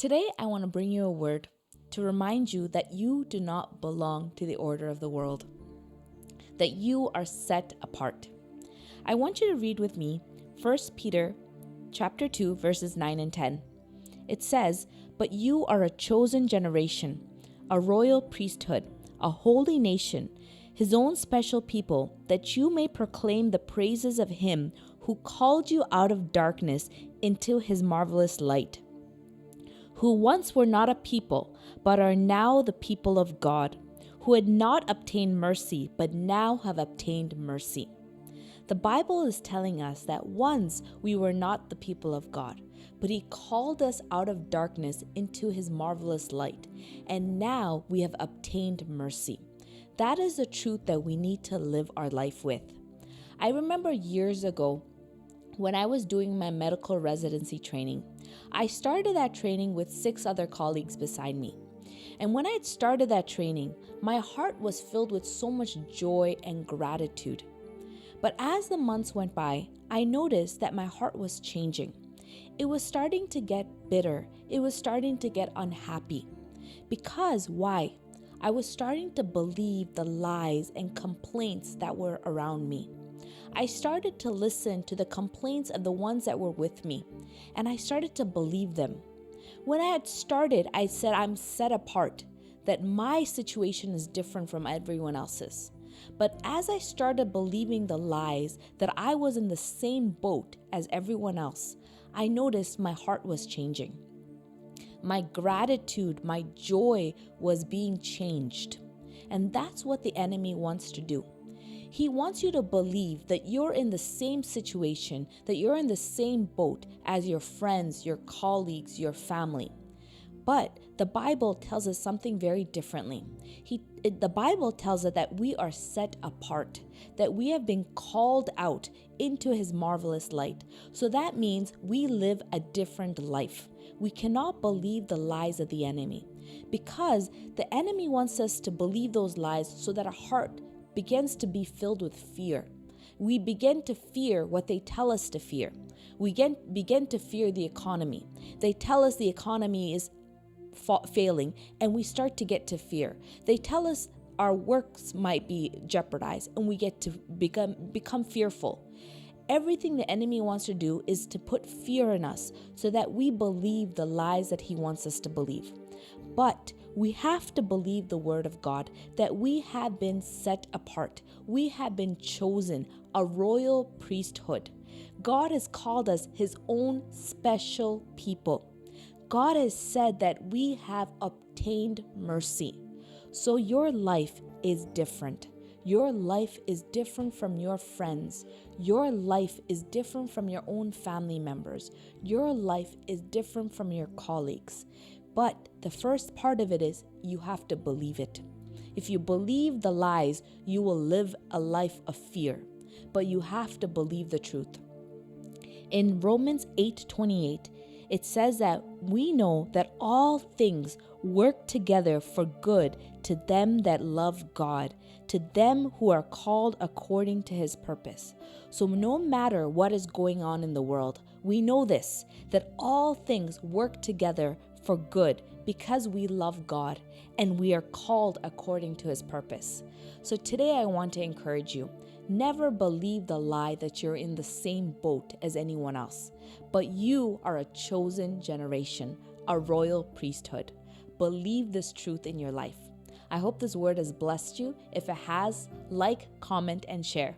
Today, I want to bring you a word to remind you that you do not belong to the order of the world, that you are set apart. I want you to read with me 1 Peter chapter 2, verses 9 and 10. It says, "But you are a chosen generation, a royal priesthood, a holy nation, his own special people, that you may proclaim the praises of him who called you out of darkness into his marvelous light, who once were not a people, but are now the people of God, who had not obtained mercy, but now have obtained mercy." The Bible is telling us that once we were not the people of God, but he called us out of darkness into his marvelous light, and now we have obtained mercy. That is the truth that we need to live our life with. I remember years ago when I was doing my medical residency training. I started that training with 6 other colleagues beside me. And when I had started that training, my heart was filled with so much joy and gratitude. But as the months went by, I noticed that my heart was changing. It was starting to get bitter. It was starting to get unhappy. Because why? I was starting to believe the lies and complaints that were around me. I started to listen to the complaints of the ones that were with me, and I started to believe them. When I had started, I said I'm set apart, that my situation is different from everyone else's. But as I started believing the lies that I was in the same boat as everyone else, I noticed my heart was changing. My gratitude, my joy was being changed. And that's what the enemy wants to do. He wants you to believe that you're in the same situation, that you're in the same boat as your friends, your colleagues, your family. But the Bible tells us something very differently. The Bible tells us that we are set apart, that we have been called out into his marvelous light. So that means we live a different life. We cannot believe the lies of the enemy, because the enemy wants us to believe those lies so that our heart begins to be filled with fear. We begin to fear what they tell us to fear. We begin to fear the economy. They tell us the economy is failing, and we start to get to fear. They tell us our works might be jeopardized, and we get to become fearful. Everything the enemy wants to do is to put fear in us so that we believe the lies that he wants us to believe. But we have to believe the word of God, that we have been set apart. We have been chosen, a royal priesthood. God has called us his own special people. God has said that we have obtained mercy. So your life is different. Your life is different from your friends. Your life is different from your own family members. Your life is different from your colleagues. But the first part of it is you have to believe it. If you believe the lies, you will live a life of fear. But you have to believe the truth. In Romans 8:28, it says that we know that all things work together for good to them that love God, to them who are called according to his purpose. So no matter what is going on in the world, we know this, that all things work together for good because we love God and we are called according to his purpose. So today I want to encourage you. Never believe the lie that you're in the same boat as anyone else, but you are a chosen generation, a royal priesthood. Believe this truth in your life. I hope this word has blessed you. If it has, like, comment, and share.